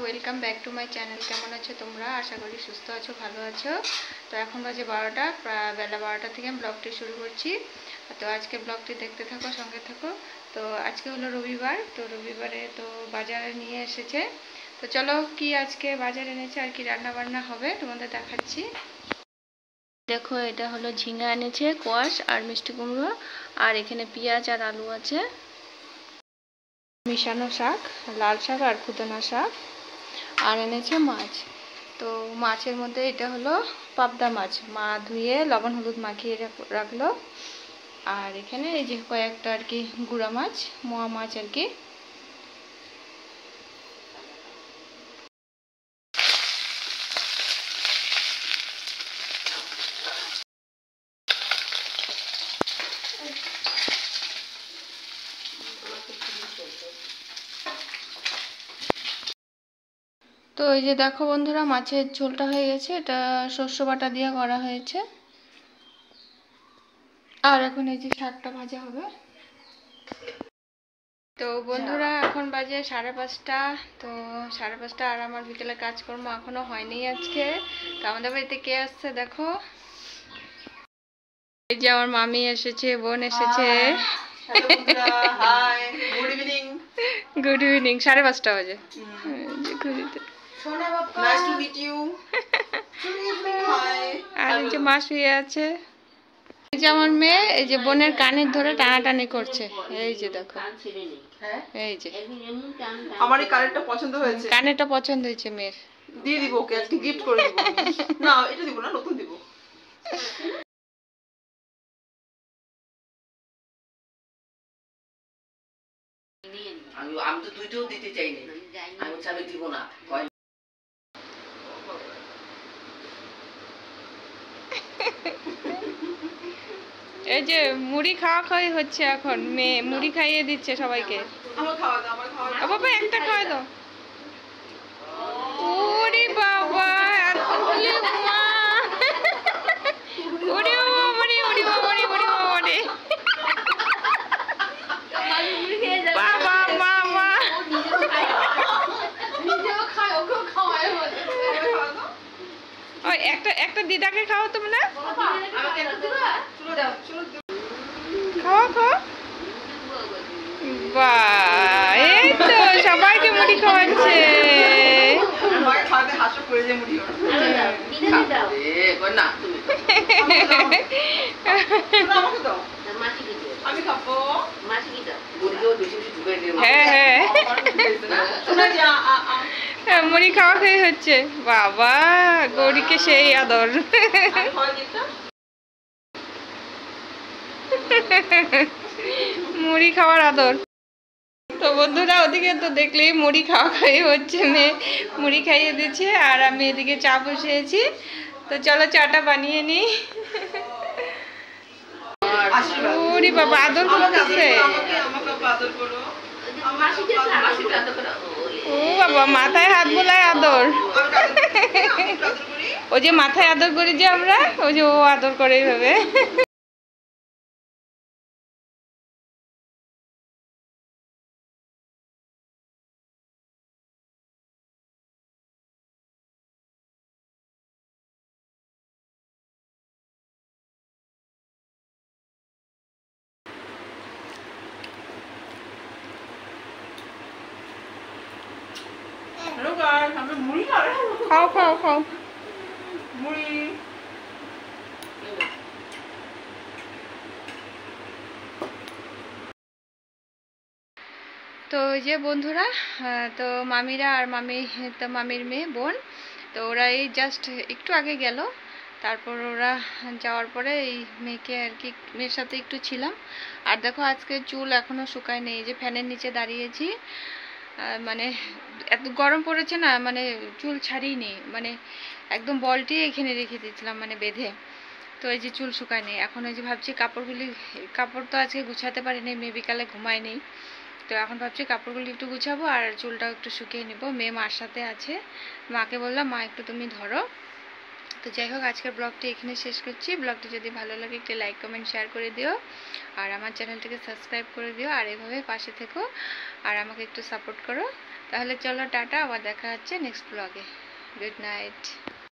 Welcome back to my channel. কেমন আছো তোমরা? আশা করি সুস্থ আছো, ভালো আছো। তো এখন বাজে 12টা, বেলা 12টা থেকে আমি ব্লগটি শুরু করছি। তো আজকে ব্লগটি দেখতে থাকো, সঙ্গে থাকো। তো আজকে হলো রবিবার, তো রবিবারে তো বাজারে নিয়ে এসেছে। তো চলো কি আজকে বাজারে এনেছে আর কি রান্না বান্না হবে তোমাদের দেখাচ্ছি। দেখো এটা হলো ঝিঙা এনেছে, কোয়াশ আর মিষ্টি কুমড়ো, আর এখানে পেঁয়াজ আর আলু আছে, মিশানো শাক, লাল শাক আর খুদনা শাক, আর এনেছে মাছ। তো মাছের মধ্যে এটা হলো পাবদা মাছ, মা ধুয়ে লবণ হলুদ মাখিয়ে রাখলো। আর এখানে এই যে কয়েকটা আর কি গুঁড়া মাছ, মোয়া মাছ আর কি। তো এই যে দেখো বন্ধুরা, মাছের ঝোলটা হয়ে গেছে, এটা শস্য বাটা দিয়ে করা হয়েছে। আর এখন এই যে শাকটা ভাজা হবে। তো বন্ধুরা এখন বাজে 5:30। তো 5:30, আর আমার বিকেলে কাজকর্ম এখনো হয়নি আজকে। তো আমাদের বাড়িতে কে আসছে দেখো, এই যে আমার মামি এসেছে, বোন এসেছে। Good evening. 5:30 বাজে। আর এই যে মা শুয়ে আছে। এই যে আমার মেয়ে, এই যে বোনের কানের ধরে টানাটানি করছে, এই যে দেখো, এই যে আমার এই কানেরটা পছন্দ হয়েছে, কানেরটা পছন্দ হয়েছে মেয়ের, দিয়ে দিব ওকে, আজকে গিফট করে দিব। না এটা দিব না, নতুন দিব। আমি তো দুইটাও দিতে চাই না, আমি বলছি আমি দিব না। এই যে মুড়ি খাওয়া খাওয়াই হচ্ছে এখন, মেয়ে মুড়ি খাইয়ে দিচ্ছে সবাইকে। আমার খাওয়া দাও, আমার খাওয়া দাও। বাবা একটা খাওয়াই দাও। ওরে বাবা, এতগুলি মা, ওরে বাবা, ওরে ওরে বাবা, ওরে ওরে বাবা, ওরে বাবা মা মা। ওই একটা দিদাকে খাও তুমি না, খাওয়া খাও। বাহ, এই তো সবাইকে মুড়ি খাওয়াচ্ছে। হ্যাঁ, মুড়ি খাওয়া খেয়ে হচ্ছে। বাবা, গৌরীকে সেই আদর। মুড়ি খাওয়ার আদর। তো বন্ধুরা ওদিকে তো দেখলেই মুড়ি খাওয়া খাই হচ্ছে, মেয়ে মুড়ি খাইয়ে দিচ্ছে আর আমি এদিকে চা বসিয়েছি। তো চলো চাটা বানিয়ে নিই। ওরে বাবা, আদর করতেছে। ও বাবা, মাথায় হাত বোলায় আদর। ওই যে মাথায় আদর করি যে আমরা, ওই যে ও আদর করে এইভাবে। খাও খাও খাও মুড়ি। তো ওই যে বন্ধুরা, তো মামিরা আর মামির মেয়ে বোন, তো ওরা এই জাস্ট একটু আগে গেল। তারপর ওরা যাওয়ার পরে এই মেয়েকে আর কি, মেয়ের সাথে একটু ছিলাম। আর দেখো আজকে চুল এখনো শুকায় নেই, যে ফ্যানের নিচে দাঁড়িয়েছি। মানে এত গরম পড়েছে না, মানে চুল ছাড়িনি, মানে একদম বলটি এখানে রেখে দিয়েছিলাম মানে বেঁধে। তো এই যে চুল শুকায় নেই এখন। ওই যে ভাবছি কাপড় তো আজকে গুছাতে পারিনি, মেয়ে বিকালে ঘুমায়নি। তো এখন ভাবছি কাপড়গুলো একটু গুছাবো আর চুলটাও একটু শুকিয়ে নেব। মেয়ে মার সাথে আছে, মাকে বললাম মা একটু তুমি ধরো। তো যাই হোক, আজকের ব্লগটি এখানে শেষ করছি। ব্লগটি যদি ভালো লাগে একটু লাইক কমেন্ট শেয়ার করে দিও, আর আমার চ্যানেলটিকে সাবস্ক্রাইব করে দিও, আর এভাবে পাশে থেকো আর আমাকে একটু সাপোর্ট করো। তাহলে চলো টাটা, আবার দেখা হচ্ছে নেক্সট ব্লগে। Good night.